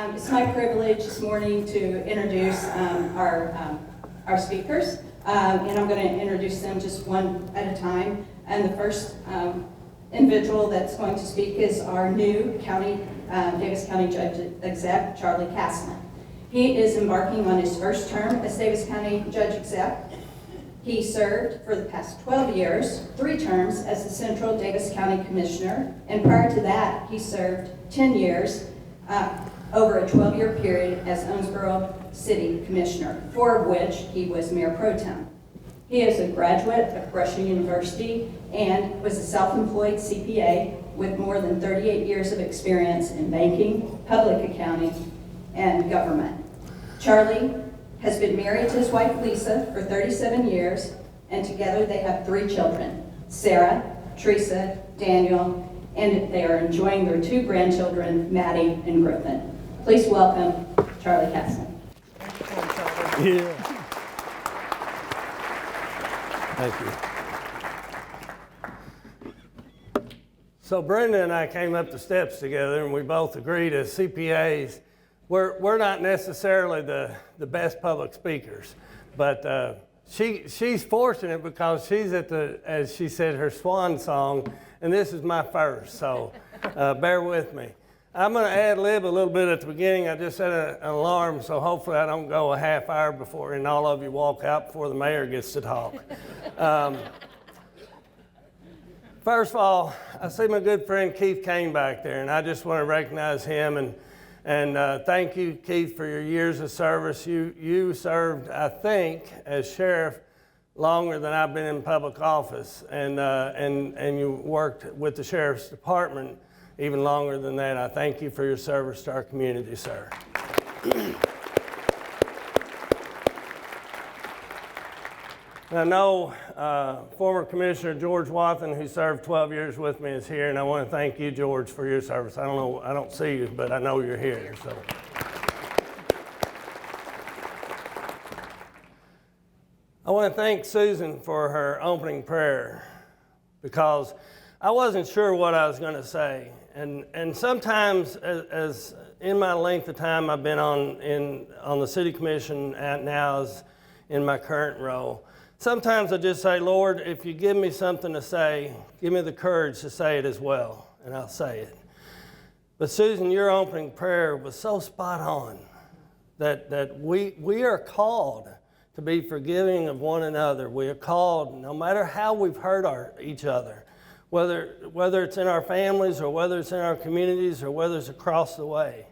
It's my privilege this morning to introduce our speakers, and I'm going to introduce them just one at a time. And the first individual that's going to speak is our new Davis County Judge-Exec, Charlie Castlen. He is embarking on his first term as Davis County Judge-Exec. He served for the past 12 years, 3 terms as the Central Davis County Commissioner, and prior to that, he served 10 years over a 12-year period as Owensboro City Commissioner, for which he was Mayor Pro Tem. He is a graduate of Russian University and was a self-employed CPA with more than 38 years of experience in banking, public accounting, and government. Charlie has been married to his wife Lisa for 37 years, and together they have 3 children, Sarah, Teresa, Daniel, and they are enjoying their 2 grandchildren, Maddie and Griffin. Please welcome Charlie Castlen. Yeah. Thank you. So Brenda and I came up the steps together, and we both agreed as CPAs, we're not necessarily the best public speakers, but she's fortunate because she's at as she said, her swan song, and this is my first, so bear with me. I'm going to ad-lib a little bit at the beginning. I just set an alarm, so hopefully I don't go a half hour before, and all of you walk out before the mayor gets to talk. First of all, I see my good friend Keith Kane back there, and I just want to recognize him and thank you, Keith, for your years of service. You served, I think, as sheriff longer than I've been in public office, and you worked with the sheriff's department even longer than that. I thank you for your service to our community, sir. I know former Commissioner George Wathen, who served 12 years with me, is here, and I want to thank you, George, for your service. I don't see you, but I know you're here. So. I want to thank Susan for her opening prayer, because I wasn't sure what I was going to say. And sometimes, as in my length of time I've been on the city commission and now as in my current role, sometimes I just say, Lord, if you give me something to say, give me the courage to say it as well, and I'll say it. But Susan, your opening prayer was so spot on that we are called to be forgiving of one another. We are called, no matter how we've hurt each other, whether it's in our families or whether it's in our communities or whether it's across the way,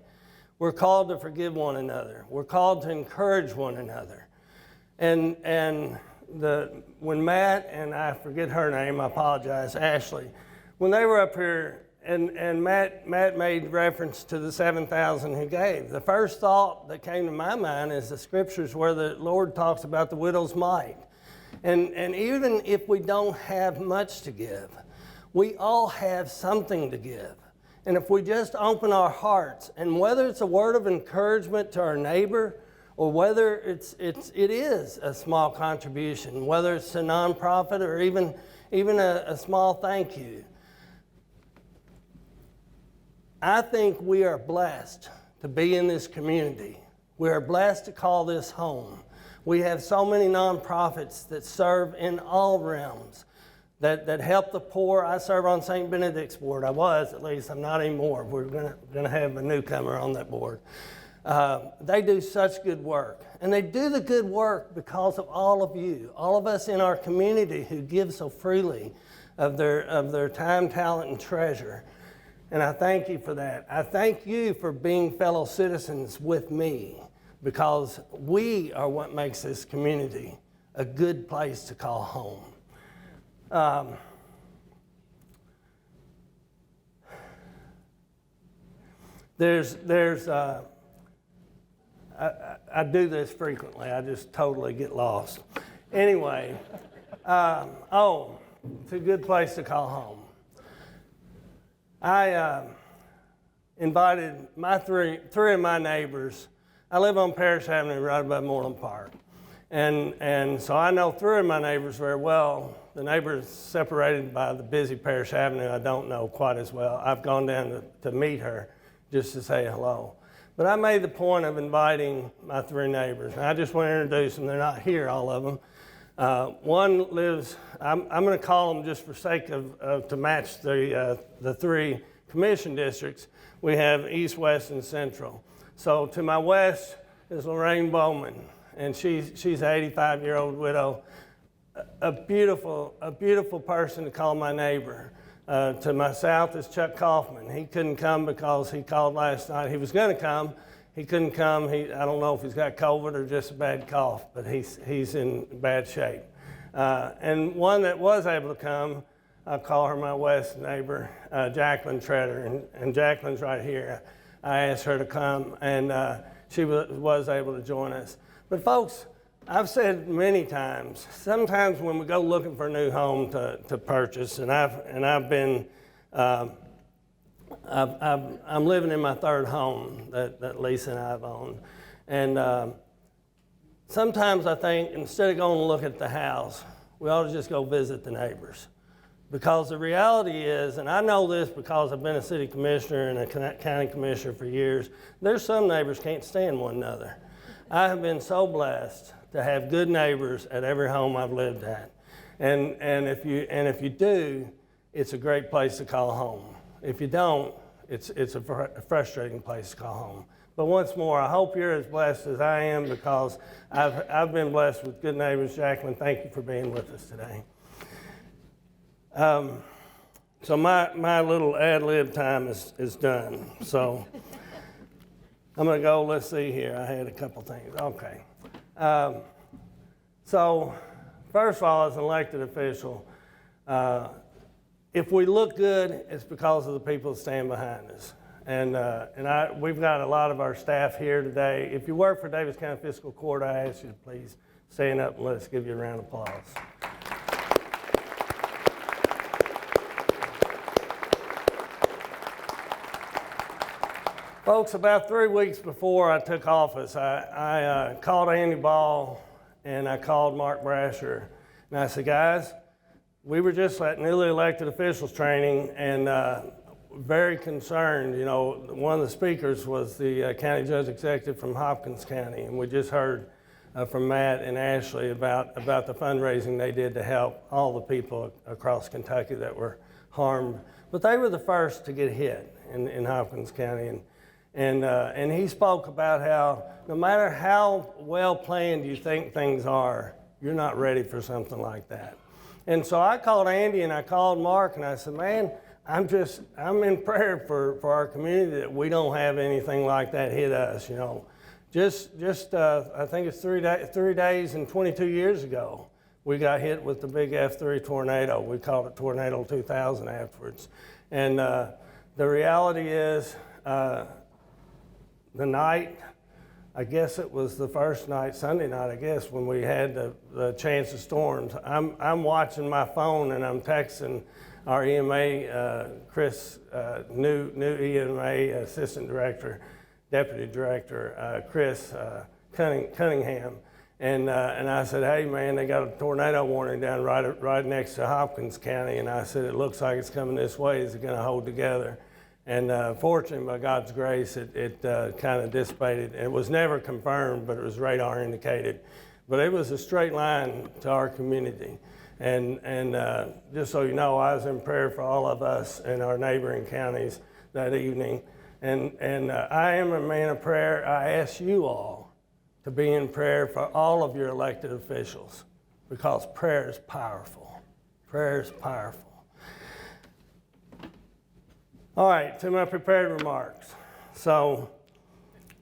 we're called to forgive one another. We're called to encourage one another. And when Matt, and I forget her name, I apologize, Ashley, when they were up here, and Matt made reference to the 7,000 who gave, the first thought that came to my mind is the scriptures where the Lord talks about the widow's mite. And even if we don't have much to give, we all have something to give. And if we just open our hearts, and whether it's a word of encouragement to our neighbor, or whether it is a small contribution, whether it's a nonprofit or even a small thank you, I think we are blessed to be in this community. We are blessed to call this home. We have so many nonprofits that serve in all realms, that help the poor. I serve on St. Benedict's board. I was, at least. I'm not anymore. We're gonna have a newcomer on that board. They do such good work. And they do the good work because of all of you, all of us in our community who give so freely of their time, talent, and treasure. And I thank you for that. I thank you for being fellow citizens with me, because we are what makes this community a good place to call home. I do this frequently. I just totally get lost. Anyway, it's a good place to call home. I invited my three of my neighbors. I live on Parish Avenue right above Moreland Park. And so I know 3 of my neighbors very well. The neighbors separated by the busy Parish Avenue I don't know quite as well. I've gone down to meet her just to say hello. But I made the point of inviting my 3 neighbors. And I just want to introduce them. They're not here, all of them. One lives, I'm going to call them just for sake of to match the 3 commission districts. We have East, West, and Central. So to my west is Lorraine Bowman, and she's an 85-year-old widow, a beautiful person to call my neighbor. To my south is Chuck Kaufman. He couldn't come because he called last night. He was going to come. He couldn't come. I don't know if he's got COVID or just a bad cough, but he's in bad shape. And one that was able to come, I'll call her my west neighbor, Jacqueline Treader, and Jacqueline's right here. I asked her to come, and she was able to join us. But folks, I've said many times, sometimes when we go looking for a new home to purchase, and I've been, I'm living in my 3rd home that Lisa and I've owned, and sometimes I think instead of going to look at the house, we ought to just go visit the neighbors, because the reality is, and I know this because I've been a city commissioner and a county commissioner for years, there's some neighbors can't stand one another. I have been so blessed to have good neighbors at every home I've lived at. And if you do, it's a great place to call home. If you don't, it's a frustrating place to call home. But once more, I hope you're as blessed as I am, because I've been blessed with good neighbors. Jacqueline, thank you for being with us today. So my little ad-lib time is done. So I'm gonna go, let's see here. I had a couple things, okay. So first of all, as an elected official, if we look good, it's because of the people that stand behind us. And we've got a lot of our staff here today. If you work for Davis County Fiscal Court, I ask you to please stand up and let's give you a round of applause. Folks, about 3 weeks before I took office, I called Andy Ball and I called Mark Brasher, and I said, guys, we were just at newly elected officials training, and very concerned. You know, one of the speakers was the county judge executive from Hopkins County, and we just heard from Matt and Ashley about the fundraising they did to help all the people across Kentucky that were harmed. But they were the first to get hit in Hopkins County, and he spoke about how no matter how well planned you think things are, you're not ready for something like that. And so I called Andy and I called Mark and I said, man, I'm in prayer for our community that we don't have anything like that hit us. You know, just I think it's 3 days and 22 years ago, we got hit with the big F3 tornado. We called it Tornado 2000 afterwards. And the reality is, the night, I guess it was the first night, Sunday night, I guess, when we had the chance of storms. I'm watching my phone and I'm texting our EMA, Chris, new EMA assistant director, deputy director, Chris Cunningham. And I said, hey man, they got a tornado warning down right next to Hopkins County. And I said, it looks like it's coming this way. Is it gonna hold together? And fortunately, by God's grace, it kind of dissipated. It was never confirmed, but it was radar indicated. But it was a straight line to our community. And just so you know, I was in prayer for all of us in our neighboring counties that evening. And I am a man of prayer. I ask you all to be in prayer for all of your elected officials, because prayer is powerful. Prayer is powerful. All right, to my prepared remarks. So,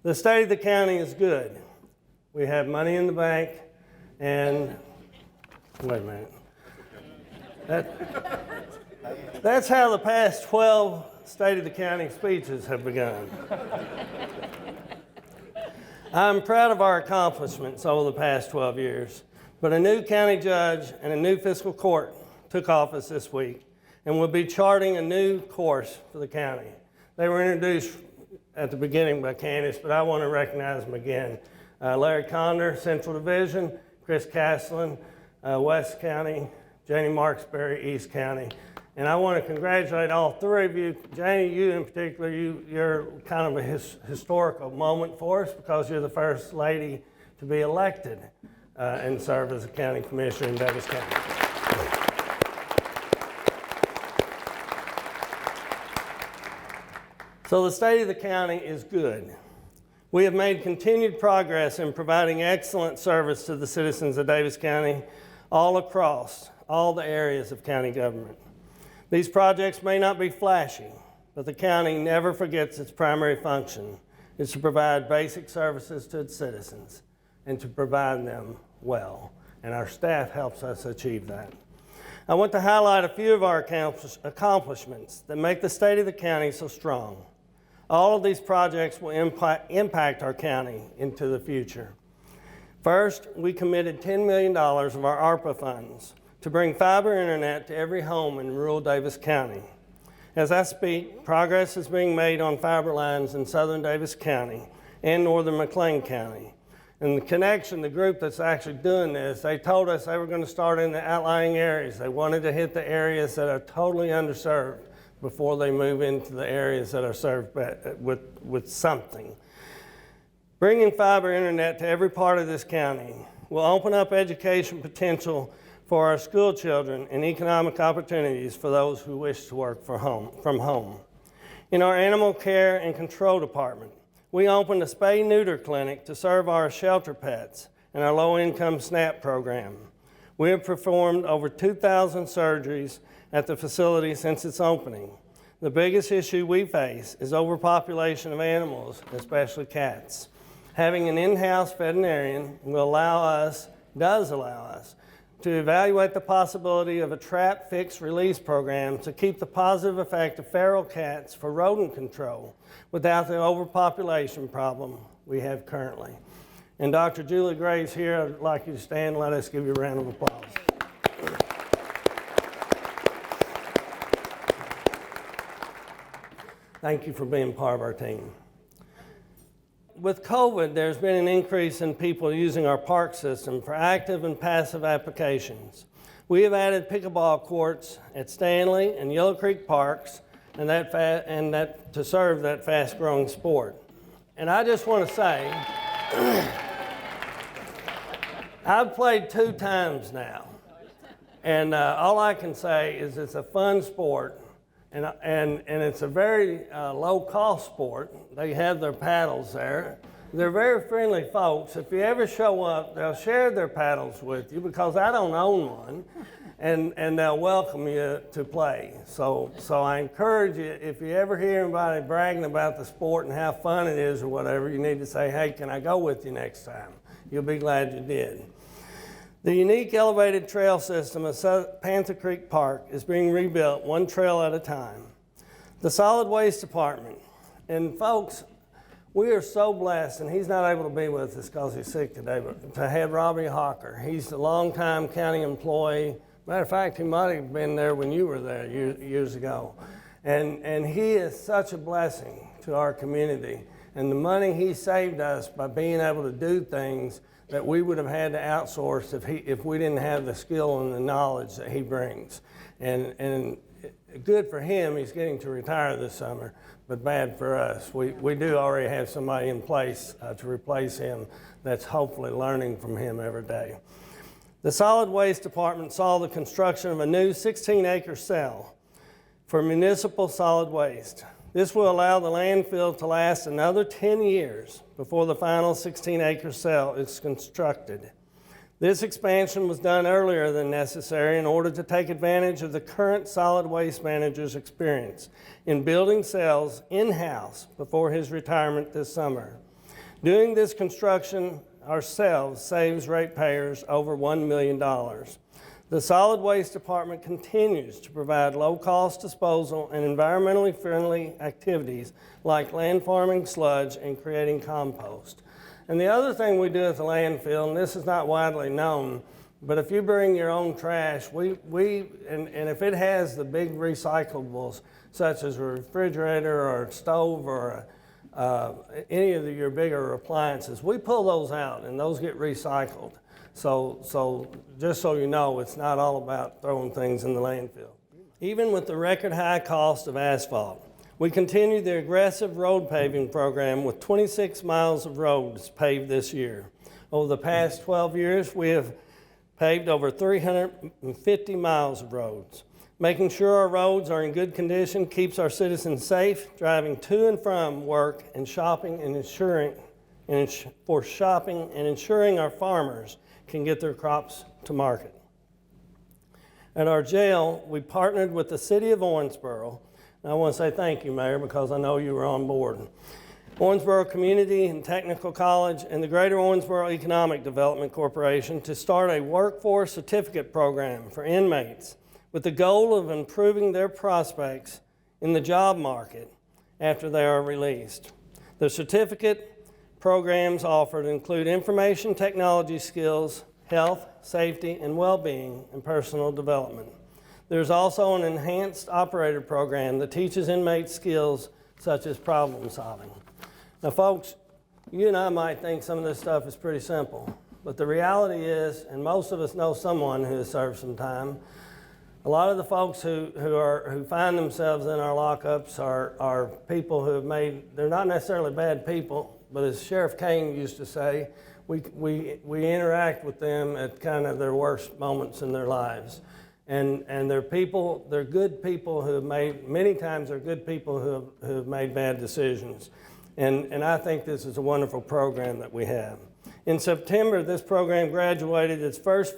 the state of the county is good. We have money in the bank, and wait a minute. That's how the past 12 State of the County speeches have begun. I'm proud of our accomplishments over the past 12 years, but a new county judge and a new fiscal court took office this week and will be charting a new course for the county. They were introduced at the beginning by Candace, but I want to recognize them again. Larry Conder, Central Division, Chris Castlen, West County, Janie Marksberry, East County. And I want to congratulate all three of you. Janie, you in particular, you're kind of a historical moment for us because you're the first lady to be elected and serve as a county commissioner in Davis County. So the state of the county is good. We have made continued progress in providing excellent service to the citizens of Davis County all across all the areas of county government. These projects may not be flashy, but the county never forgets its primary function is to provide basic services to its citizens and to provide them well. And our staff helps us achieve that. I want to highlight a few of our accomplishments that make the state of the county so strong. All of these projects will impact our county into the future. First, we committed $10 million of our ARPA funds to bring fiber internet to every home in rural Davis County. As I speak, progress is being made on fiber lines in southern Davis County and northern McLean County. And the group that's actually doing this, they told us they were going to start in the outlying areas. They wanted to hit the areas that are totally underserved before they move into the areas that are served with something. Bringing fiber internet to every part of this county will open up education potential for our school children and economic opportunities for those who wish to work from home. In our animal care and control department, we opened a Spay Neuter clinic to serve our shelter pets and our low-income SNAP program. We have performed over 2,000 surgeries at the facility since its opening. The biggest issue we face is overpopulation of animals, especially cats. Having an in-house veterinarian does allow us to evaluate the possibility of a trap, fix, release program to keep the positive effect of feral cats for rodent control without the overpopulation problem we have currently. And Dr. Julie Gray's here. I'd like you to stand and let us give you a round of applause. Thank you for being part of our team. With COVID, there's been an increase in people using our park system for active and passive applications. We have added pickleball courts at Stanley and Yellow Creek parks and that to serve that fast-growing sport. And I just want to say, I've played 2 times now, and all I can say is it's a fun sport. And it's a very low-cost sport. They have their paddles there. They're very friendly folks. If you ever show up, they'll share their paddles with you because I don't own one, and they'll welcome you to play. So I encourage you, if you ever hear anybody bragging about the sport and how fun it is or whatever, you need to say, hey, can I go with you next time? You'll be glad you did. The unique elevated trail system of Panther Creek Park is being rebuilt one trail at a time. The solid waste department, and folks, we are so blessed, and he's not able to be with us because he's sick today, but to have Robbie Hawker. He's a longtime county employee. Matter of fact, he might have been there when you were there years ago. And he is such a blessing to our community. And the money he saved us by being able to do things that we would have had to outsource if we didn't have the skill and the knowledge that he brings. And good for him, he's getting to retire this summer, but bad for us. We do already have somebody in place to replace him that's hopefully learning from him every day. The solid waste department saw the construction of a new 16-acre cell for municipal solid waste. This will allow the landfill to last another 10 years before the final 16-acre cell is constructed. This expansion was done earlier than necessary in order to take advantage of the current solid waste manager's experience in building cells in-house before his retirement this summer. Doing this construction ourselves saves ratepayers over $1 million. The solid waste department continues to provide low-cost disposal and environmentally friendly activities like land farming sludge and creating compost. And the other thing we do at the landfill, and this is not widely known, but if you bring your own trash, and if it has the big recyclables, such as a refrigerator or a stove or any of your bigger appliances, we pull those out and those get recycled. So just so you know, it's not all about throwing things in the landfill. even with the record high cost of asphalt. We continue the aggressive road paving program with 26 miles of roads paved this year. Over the past 12 years, we have paved over 350 miles of roads. Making sure our roads are in good condition keeps our citizens safe, driving to and from work and shopping and ensuring our farmers can get their crops to market. At our jail, we partnered with the City of Owensboro. And I want to say thank you, Mayor, because I know you were on board. Owensboro Community and Technical College and the Greater Owensboro Economic Development Corporation to start a workforce certificate program for inmates with the goal of improving their prospects in the job market after they are released. The certificate programs offered include information technology skills, health, safety, and well-being, and personal development. There's also an enhanced operator program that teaches inmates skills such as problem solving. Now, folks, you and I might think some of this stuff is pretty simple, but the reality is, and most of us know someone who has served some time, a lot of the folks who find themselves in our lockups are people who have made, they're not necessarily bad people, but as Sheriff Kane used to say, we interact with them at kind of their worst moments in their lives. And they're good people who have made, many times they're good people who have made bad decisions. And I think this is a wonderful program that we have. In September, this program graduated its first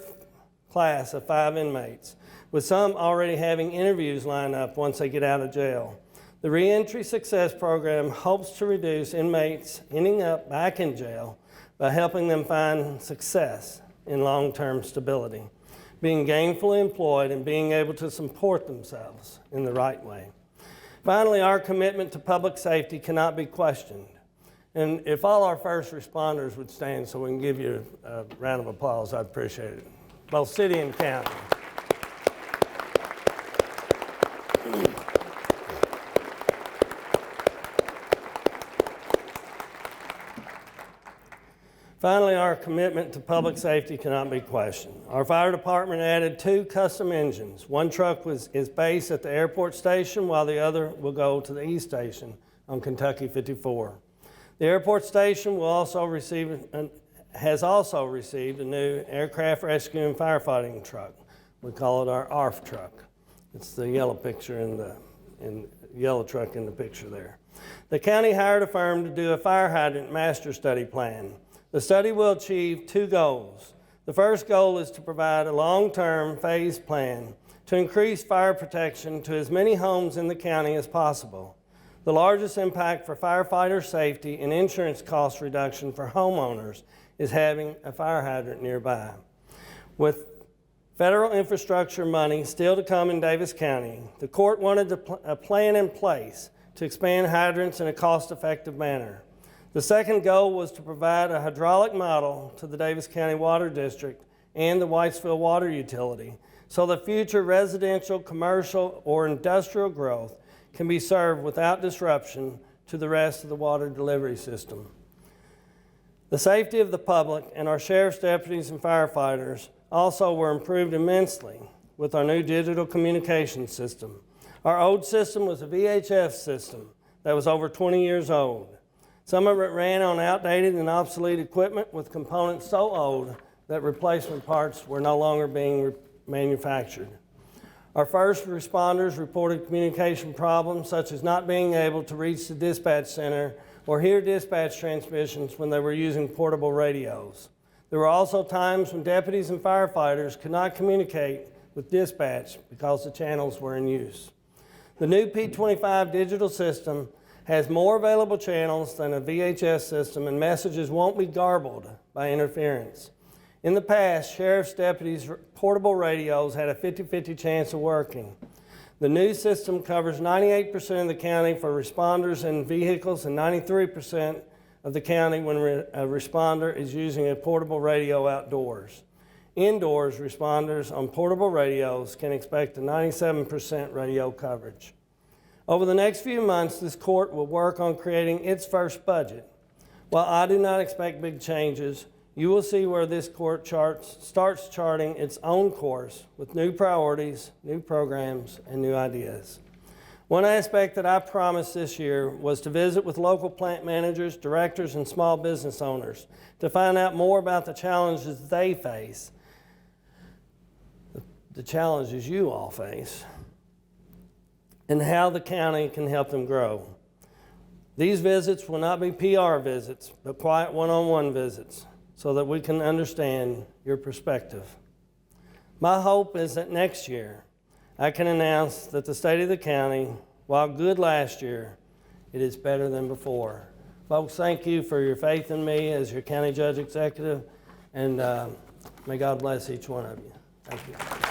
class of 5 inmates, with some already having interviews lined up once they get out of jail. The Reentry Success Program hopes to reduce inmates ending up back in jail by helping them find success in long-term stability, being gainfully employed, and being able to support themselves in the right way. Finally, our commitment to public safety cannot be questioned. And if all our first responders would stand so we can give you a round of applause, I'd appreciate it. Both city and county. Finally, our commitment to public safety cannot be questioned. Our fire department added 2 custom engines. One truck is based at the airport station, while the other will go to the East Station on Kentucky 54. The airport station has also received a new aircraft rescue and firefighting truck. We call it our ARF truck. It's the yellow picture yellow truck in the picture there. The county hired a firm to do a fire hydrant master study plan. The study will achieve 2 goals. The first goal is to provide a long-term phased plan to increase fire protection to as many homes in the county as possible. The largest impact for firefighter safety and insurance cost reduction for homeowners is having a fire hydrant nearby. With federal infrastructure money still to come in Davis County, the court wanted a plan in place to expand hydrants in a cost-effective manner. The second goal was to provide a hydraulic model to the Davis County Water District and the Whitesville Water Utility so that future residential, commercial, or industrial growth can be served without disruption to the rest of the water delivery system. The safety of the public and our sheriff's deputies and firefighters also were improved immensely with our new digital communication system. Our old system was a VHF system that was over 20 years old. Some of it ran on outdated and obsolete equipment with components so old that replacement parts were no longer being manufactured. Our first responders reported communication problems such as not being able to reach the dispatch center or hear dispatch transmissions when they were using portable radios. There were also times when deputies and firefighters could not communicate with dispatch because the channels were in use. The new P25 digital system has more available channels than a VHS system, and messages won't be garbled by interference. In the past, sheriff's deputies' portable radios had a 50-50 chance of working. The new system covers 98% of the county for responders and vehicles and 93% of the county when a responder is using a portable radio outdoors. Indoors, responders on portable radios can expect a 97% radio coverage. Over the next few months, this court will work on creating its first budget. While I do not expect big changes, you will see where this court starts charting its own course with new priorities, new programs, and new ideas. One aspect that I promised this year was to visit with local plant managers, directors, and small business owners to find out more about the challenges they face, the challenges you all face, and how the county can help them grow. These visits will not be PR visits, but quiet one-on-one visits so that we can understand your perspective. My hope is that next year I can announce that the state of the county, while good last year, it is better than before. Folks, thank you for your faith in me as your county judge executive, and may God bless each one of you. Thank you.